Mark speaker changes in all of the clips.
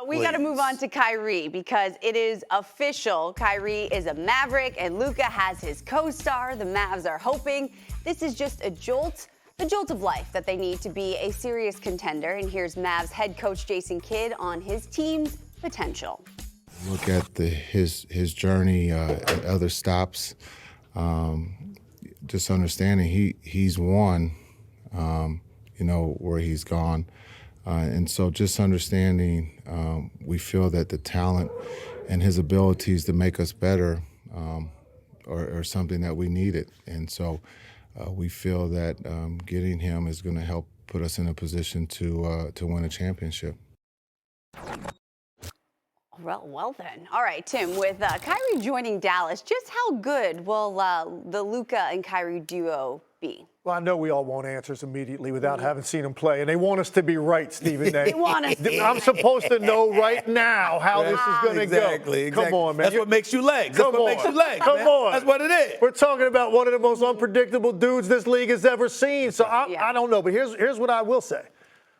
Speaker 1: We got to move on to Kyrie because it is official. Kyrie is a Maverick and Luka has his co-star. The Mavs are hoping this is just a jolt, the jolt of life that they need to be a serious contender. And here's Mavs head coach Jason Kidd on his team's potential.
Speaker 2: Look at his journey at other stops. Just understanding he's won, where he's gone. And so just understanding, we feel that the talent and his abilities to make us better are something that we needed. And so we feel that getting him is going to help put us in a position to win a championship.
Speaker 1: Well then. All right, Tim, with Kyrie joining Dallas, just how good will the Luka and Kyrie duo be?
Speaker 3: Well, I know we all want answers immediately without having seen them play, and they want us to be right, Stephen A.
Speaker 1: They want us to
Speaker 3: I'm supposed to know right now how this is going to go.
Speaker 4: Exactly.
Speaker 3: Come on, man.
Speaker 4: That's what makes you legs. That's what makes you legs.
Speaker 3: Come
Speaker 4: man.
Speaker 3: on.
Speaker 4: That's what it is.
Speaker 3: We're talking about one of the most unpredictable dudes this league has ever seen. So I don't know, but here's what I will say.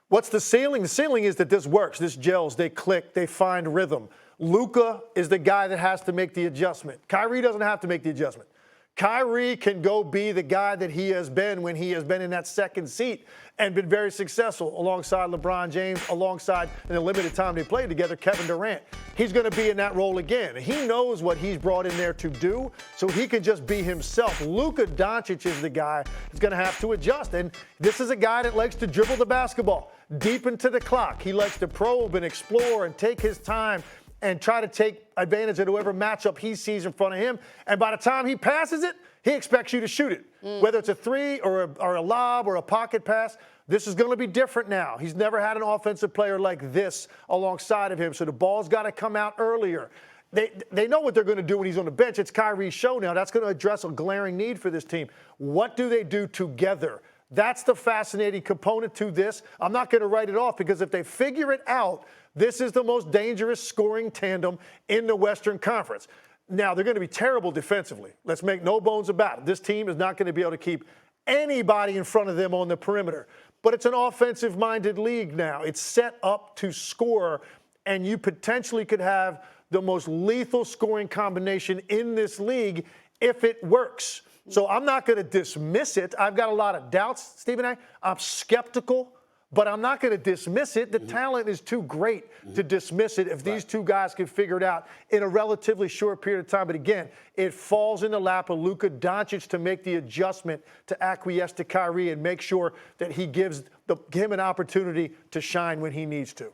Speaker 3: What's the ceiling? The ceiling is that this works. This gels. They click. They find rhythm. Luka is the guy that has to make the adjustment. Kyrie doesn't have to make the adjustment. Kyrie can go be the guy that he has been when he has been in that second seat and been very successful alongside LeBron James, alongside, in the limited time they played together, Kevin Durant. He's going to be in that role again. He knows what he's brought in there to do, so he can just be himself. Luka Doncic is the guy that's going to have to adjust, and this is a guy that likes to dribble the basketball deep into the clock. He likes to probe and explore and take his time and try to take advantage of whoever matchup he sees in front of him. And by the time he passes it, he expects you to shoot it. Whether it's a three or a lob or a pocket pass, this is going to be different now. He's never had an offensive player like this alongside of him, so the ball's got to come out earlier. They know what they're going to do when he's on the bench. It's Kyrie's show now. That's going to address a glaring need for this team. What do they do together? That's the fascinating component to this. I'm not going to write it off because if they figure it out, this is the most dangerous scoring tandem in the Western Conference. Now, they're going to be terrible defensively. Let's make no bones about it. This team is not going to be able to keep anybody in front of them on the perimeter. But it's an offensive-minded league now. It's set up to score, and you potentially could have the most lethal scoring combination in this league if it works. So I'm not going to dismiss it. I've got a lot of doubts, Stephen A. I'm skeptical, but I'm not going to dismiss it. The talent is too great to dismiss it if these two guys can figure it out in a relatively short period of time. But again, it falls in the lap of Luka Doncic to make the adjustment to acquiesce to Kyrie and make sure that he gives him an opportunity to shine when he needs to.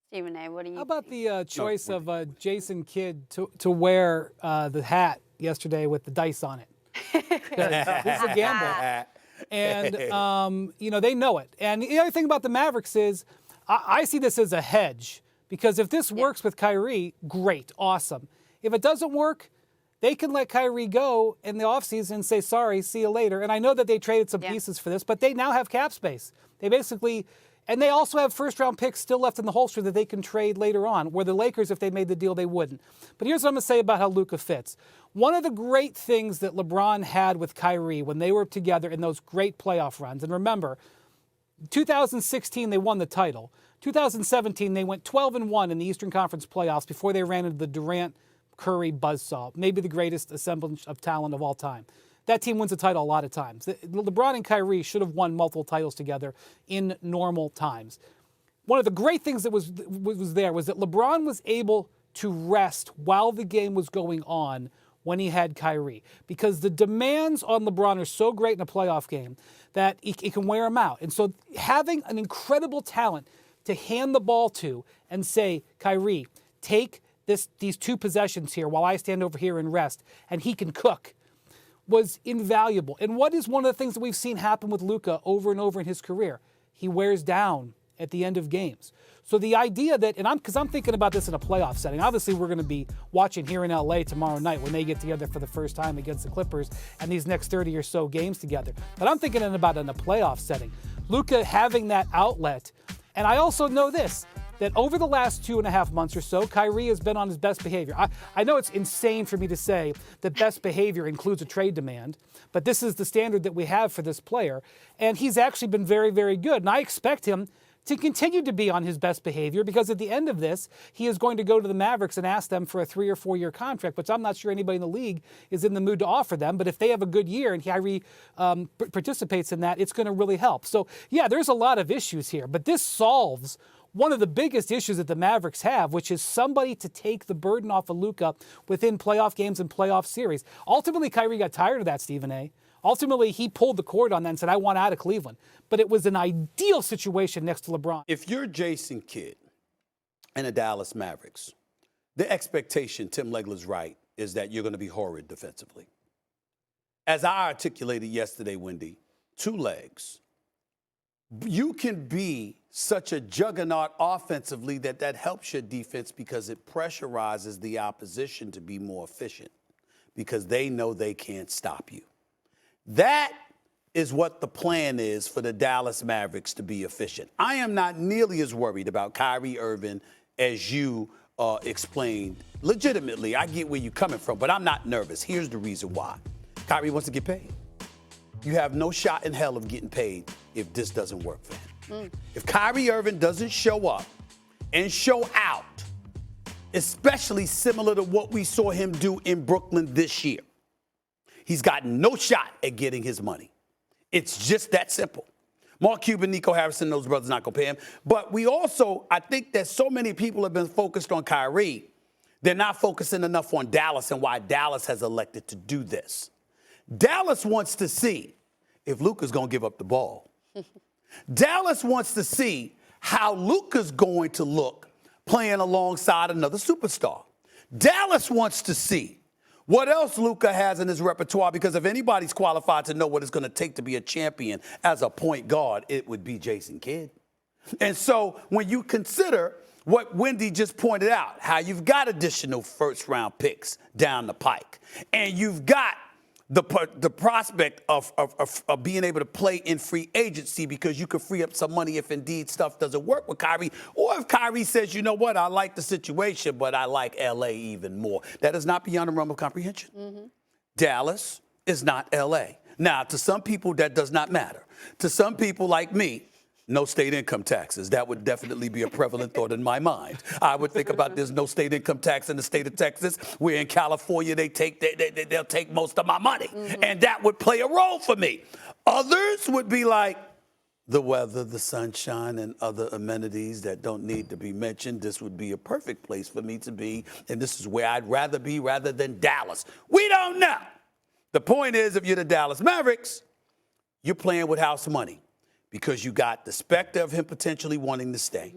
Speaker 1: Stephen A., what do you
Speaker 5: How about the choice of Jason Kidd to wear the hat yesterday with the dice on it? This is a gamble. And, they know it. And the other thing about the Mavericks is I see this as a hedge because if this works with Kyrie, great, awesome. If it doesn't work, they can let Kyrie go in the offseason and say, sorry, see you later. And I know that they traded some pieces for this, but they now have cap space. They basically, and they also have first-round picks still left in the holster that they can trade later on, where the Lakers, if they made the deal, they wouldn't. But here's what I'm going to say about how Luka fits. One of the great things that LeBron had with Kyrie when they were together in those great playoff runs, and remember, 2016 they won the title. 2017 they went 12-1 in the Eastern Conference playoffs before they ran into the Durant-Curry buzzsaw, maybe the greatest assemblage of talent of all time. That team wins the title a lot of times. LeBron and Kyrie should have won multiple titles together in normal times. One of the great things that was there was that LeBron was able to rest while the game was going on when he had Kyrie, because the demands on LeBron are so great in a playoff game that he can wear him out. And so having an incredible talent to hand the ball to and say, Kyrie, take these two possessions here while I stand over here and rest, and he can cook, was invaluable. And what is one of the things that we've seen happen with Luka over and over in his career? He wears down at the end of games. So the idea that, because I'm thinking about this in a playoff setting. Obviously, we're going to be watching here in LA tomorrow night when they get together for the first time against the Clippers and these next 30 or so games together. But I'm thinking about it in a playoff setting. Luka having that outlet. And I also know this, that over the last 2.5 months or so, Kyrie has been on his best behavior. I know it's insane for me to say that best behavior includes a trade demand, but this is the standard that we have for this player. And he's actually been very, very good. And I expect him to continue to be on his best behavior, because at the end of this, he is going to go to the Mavericks and ask them for a 3 or 4 year contract, which I'm not sure anybody in the league is in the mood to offer them. But if they have a good year and Kyrie participates in that, it's going to really help. So, yeah, there's a lot of issues here, but this solves one of the biggest issues that the Mavericks have, which is somebody to take the burden off of Luka within playoff games and playoff series. Ultimately, Kyrie got tired of that, Stephen A. Ultimately, he pulled the cord on that and said, I want out of Cleveland. But it was an ideal situation next to LeBron.
Speaker 4: If you're Jason Kidd and the Dallas Mavericks, the expectation, Tim Legler's right, is that you're going to be horrid defensively. As I articulated yesterday, Wendy, 2 legs. You can be such a juggernaut offensively that helps your defense because it pressurizes the opposition to be more efficient because they know they can't stop you. That is what the plan is for the Dallas Mavericks to be efficient. I am not nearly as worried about Kyrie Irving as you explained. Legitimately, I get where you're coming from, but I'm not nervous. Here's the reason why. Kyrie wants to get paid. You have no shot in hell of getting paid if this doesn't work for him. If Kyrie Irving doesn't show up and show out, especially similar to what we saw him do in Brooklyn this year, he's got no shot at getting his money. It's just that simple. Mark Cuban, Nico Harrison, those brothers not going to pay him. But we also, I think that so many people have been focused on Kyrie, they're not focusing enough on Dallas and why Dallas has elected to do this. Dallas wants to see if Luka's going to give up the ball. Dallas wants to see how Luka's going to look playing alongside another superstar. Dallas wants to see what else Luka has in his repertoire, because if anybody's qualified to know what it's going to take to be a champion as a point guard, it would be Jason Kidd. And so when you consider what Wendy just pointed out, how you've got additional first-round picks down the pike, and you've got the prospect of being able to play in free agency because you could free up some money if indeed stuff doesn't work with Kyrie, or if Kyrie says, you know what, I like the situation, but I like L.A. even more. That is not beyond the realm of comprehension. Dallas is not L.A. Now, to some people, that does not matter. To some people like me, no state income taxes. That would definitely be a prevalent thought in my mind. I would think about there's no state income tax in the state of Texas, where in California they'll take most of my money. And that would play a role for me. Others would be like, the weather, the sunshine, and other amenities that don't need to be mentioned. This would be a perfect place for me to be, and this is where I'd rather be rather than Dallas. We don't know. The point is, if you're the Dallas Mavericks, you're playing with house money, because you got the specter of him potentially wanting to stay.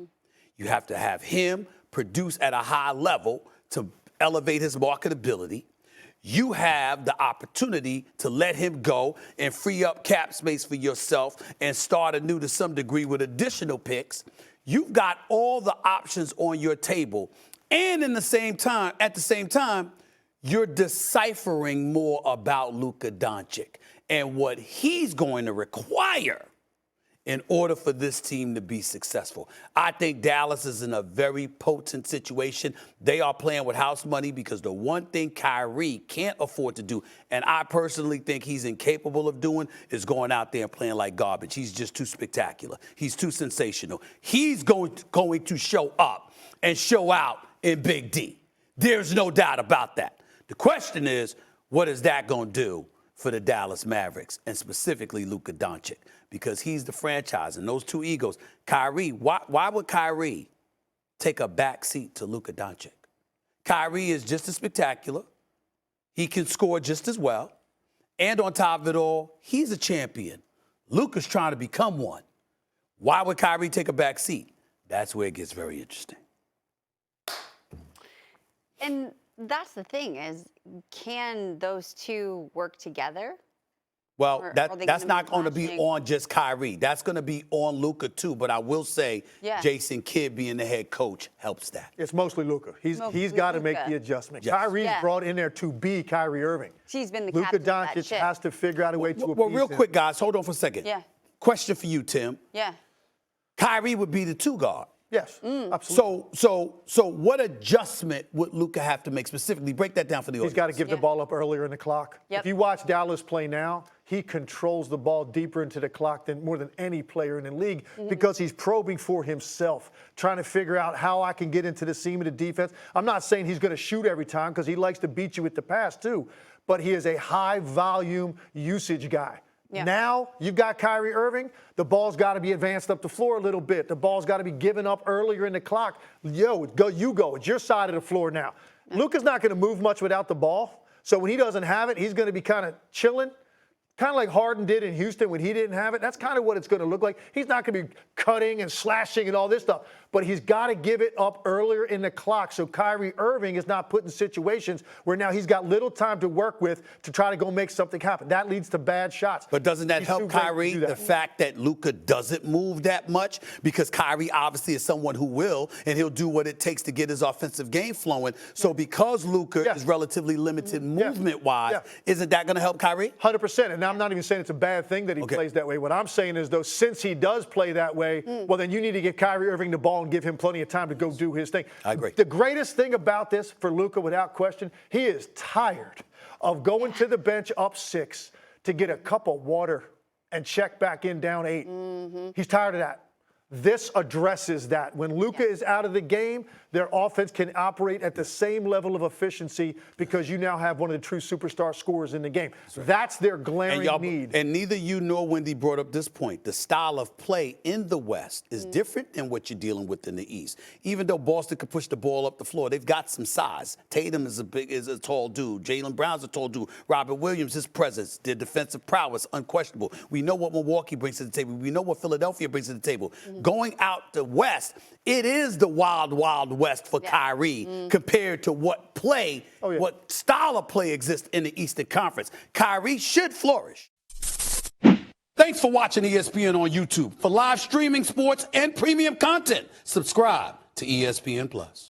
Speaker 4: You have to have him produce at a high level to elevate his marketability. You have the opportunity to let him go and free up cap space for yourself and start anew to some degree with additional picks. You've got all the options on your table. And at the same time, you're deciphering more about Luka Doncic and what he's going to require in order for this team to be successful. I think Dallas is in a very potent situation. They are playing with house money because the one thing Kyrie can't afford to do, and I personally think he's incapable of doing, is going out there and playing like garbage. He's just too spectacular. He's too sensational. He's going to show up and show out in Big D. There's no doubt about that. The question is, what is that going to do for the Dallas Mavericks, and specifically Luka Doncic? Because he's the franchise, and those two egos. Kyrie, why would Kyrie take a back seat to Luka Doncic? Kyrie is just as spectacular. He can score just as well. And on top of it all, he's a champion. Luka's trying to become one. Why would Kyrie take a back seat? That's where it gets very interesting.
Speaker 1: And that's the thing, is can those two work together?
Speaker 4: Well, that's not going to be on just Kyrie. That's going to be on Luka too. But I will say, Jason Kidd being the head coach helps that.
Speaker 3: It's mostly Luka. He's got to make the adjustment. Yes. Kyrie's brought in there to be Kyrie Irving.
Speaker 1: He's been the
Speaker 3: Luka
Speaker 1: captain of that
Speaker 3: Doncic
Speaker 1: ship.
Speaker 3: has to figure out a way to appease
Speaker 4: Well, real quick, guys, hold on for a second.
Speaker 1: Yeah.
Speaker 4: Question for you, Tim.
Speaker 1: Yeah.
Speaker 4: Kyrie would be the 2 guard.
Speaker 3: Yes, absolutely.
Speaker 4: So what adjustment would Luka have to make specifically? Break that down for the audience.
Speaker 3: He's got to give the ball up earlier in the clock.
Speaker 1: Yep.
Speaker 3: If you watch Dallas play now, he controls the ball deeper into the clock than more than any player in the league because he's probing for himself, trying to figure out how I can get into the seam of the defense. I'm not saying he's going to shoot every time because he likes to beat you with the pass too, but he is a high volume usage guy. Yeah. Now you've got Kyrie Irving. The ball's got to be advanced up the floor a little bit. The ball's got to be given up earlier in the clock. Yo, go, you go. It's your side of the floor now. Luka's not going to move much without the ball. So when he doesn't have it, he's going to be kind of chilling. Kind of like Harden did in Houston when he didn't have it. That's kind of what it's going to look like. He's not going to be cutting and slashing and all this stuff, but he's got to give it up earlier in the clock so Kyrie Irving is not put in situations where now he's got little time to work with to try to go make something happen. That leads to bad shots.
Speaker 4: But doesn't that help Kyrie, the fact that Luka doesn't move that much? Because Kyrie obviously is someone who will, and he'll do what it takes to get his offensive game flowing. So because Luka is relatively limited movement-wise, isn't that going to help Kyrie?
Speaker 3: 100%. And I'm not even saying it's a bad thing that he plays that way. What I'm saying is, though, since he does play that way, well, then you need to give Kyrie Irving the ball and give him plenty of time to go do his thing.
Speaker 4: I agree.
Speaker 3: The greatest thing about this for Luka, without question, he is tired of going to the bench up 6 to get a cup of water and check back in down 8. He's tired of that. This addresses that. When Luka is out of the game, their offense can operate at the same level of efficiency because you now have one of the true superstar scorers in the game. That's their glaring need.
Speaker 4: And neither you nor Wendy brought up this point. The style of play in the West is different than what you're dealing with in the East. Even though Boston could push the ball up the floor, they've got some size. Tatum is a tall dude. Jaylen Brown's a tall dude. Robert Williams, his presence, their defensive prowess, unquestionable. We know what Milwaukee brings to the table. We know what Philadelphia brings to the table. Going out the West, it is the wild, wild West for Kyrie compared to what play, what style of play exists in the Eastern Conference. Kyrie should flourish. Thanks for watching ESPN on YouTube. For live streaming sports and premium content, subscribe to ESPN+.